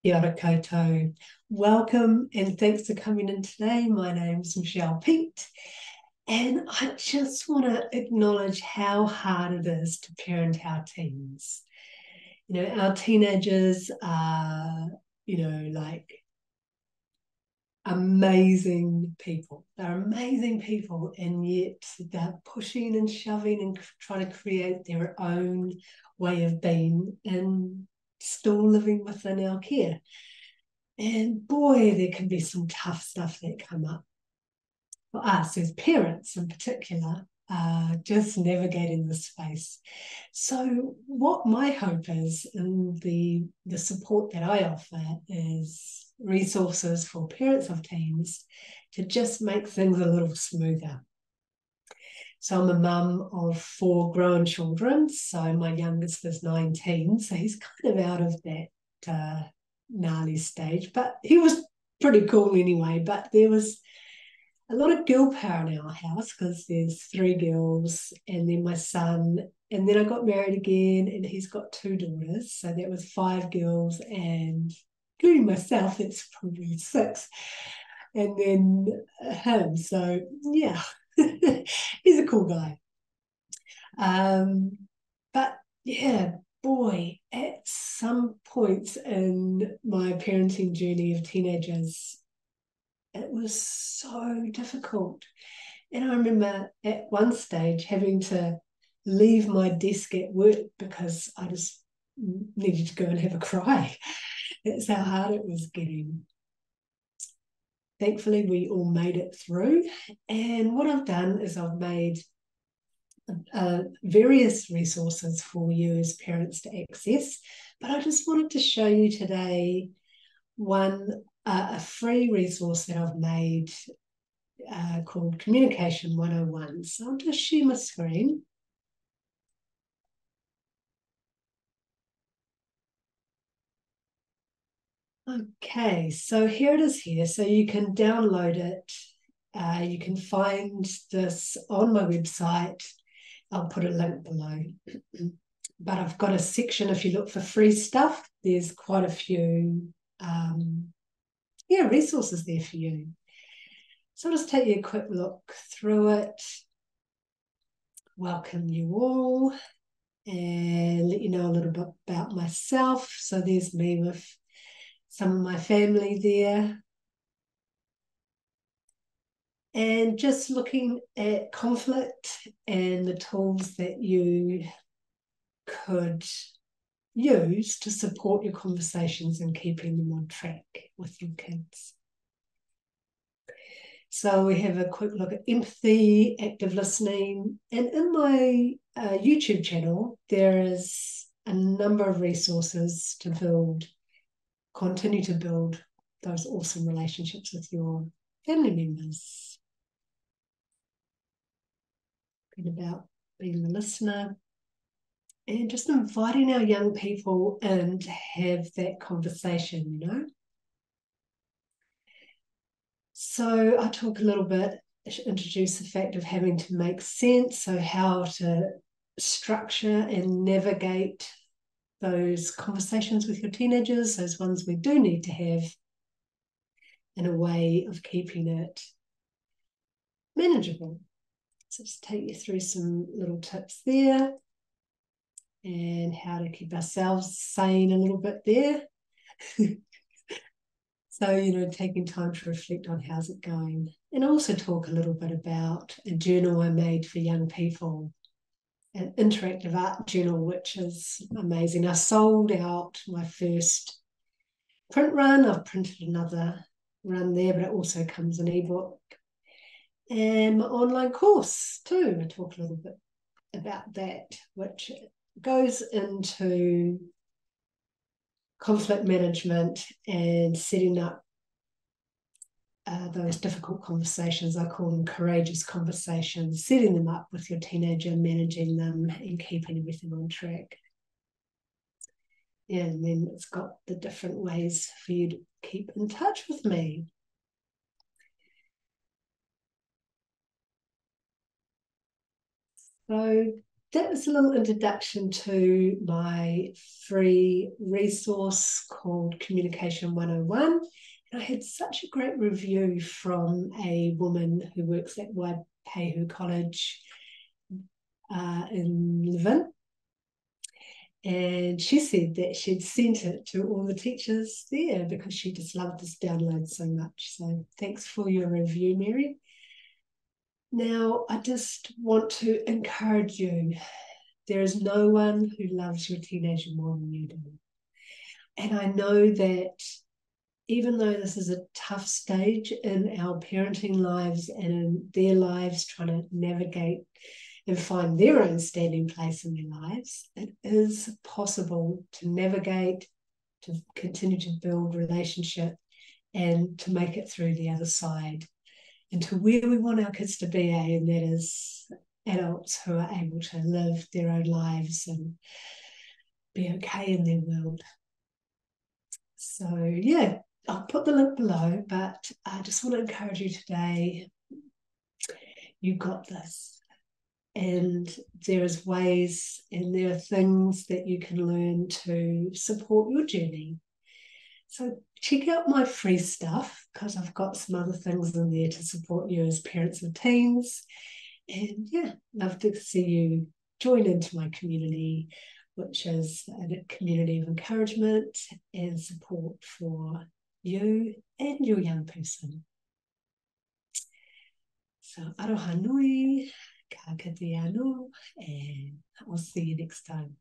Kia ora koutou. Welcome and thanks for coming in today. My name's Michelle Peet, and I just want to acknowledge how hard it is to parent our teens. Our teenagers are, like amazing people. They're amazing people, and yet they're pushing and shoving and trying to create their own way of being and still living within our care. And boy, there can be some tough stuff that come up for us as parents in particular, just navigating this space. So what my hope is, and the support that I offer, is resources for parents of teens to just make things a little smoother. So I'm a mum of 4 grown children. So my youngest is 19, so he's kind of out of that gnarly stage, but he was pretty cool anyway. But there was a lot of girl power in our house because there's 3 girls and then my son, and then I got married again and he's got 2 daughters, so that was 5 girls, and including myself, it's probably 6, and then him. So yeah, he's a cool guy. But yeah, boy, at some points in my parenting journey of teenagers, it was so difficult. And I remember at one stage having to leave my desk at work because I just needed to go and have a cry. That's how hard it was getting. Thankfully, we all made it through. And what I've done is I've made various resources for you as parents to access. But I just wanted to show you today a free resource that I've made called Communication 101. So I'll just share my screen. Okay, so here it is here. So you can download it. You can find this on my website. I'll put a link below. But I've got a section, if you look for free stuff, there's quite a few resources there for you. So I'll just take you a quick look through it. Welcome you all and let you know a little bit about myself. So there's me with some of my family there. And just looking at conflict and the tools that you could use to support your conversations and keeping them on track with your kids. So we have a quick look at empathy, active listening, and in my YouTube channel, there is a number of resources to continue to build those awesome relationships with your family members. About being the listener and just inviting our young people in to have that conversation. So I talk a little bit, introduce the fact of having to make sense, so how to structure and navigate those conversations with your teenagers, those ones we do need to have, in a way of keeping it manageable. So just take you through some little tips there and how to keep ourselves sane a little bit there. So, taking time to reflect on how's it going. And also talk a little bit about a journal I made for young people, an interactive art journal, which is amazing. I sold out my first print run. I've printed another run there, but it also comes in ebook. And my online course too. I talk a little bit about that, which goes into conflict management and setting up those difficult conversations. I call them courageous conversations, setting them up with your teenager, managing them and keeping everything on track. And then it's got the different ways for you to keep in touch with me. So that was a little introduction to my free resource called Communication 101. And I had such a great review from a woman who works at Waipahu College in Levin. And she said that she'd sent it to all the teachers there because she just loved this download so much. So thanks for your review, Mary. Now, I just want to encourage you. There is no one who loves your teenager more than you do. And I know that even though this is a tough stage in our parenting lives and in their lives, trying to navigate and find their own standing place in their lives, it is possible to navigate, to continue to build relationship, and to make it through the other side and to where we want our kids to be, and that is adults who are able to live their own lives and be okay in their world. So yeah, I'll put the link below, but I just want to encourage you today, you got this. And there's ways and there are things that you can learn to support your journey. So check out my free stuff because I've got some other things in there to support you as parents of teens. And yeah, love to see you join into my community, which is a community of encouragement and support for you and your young person. So aroha nui, ka kite anō, and I'll see you next time.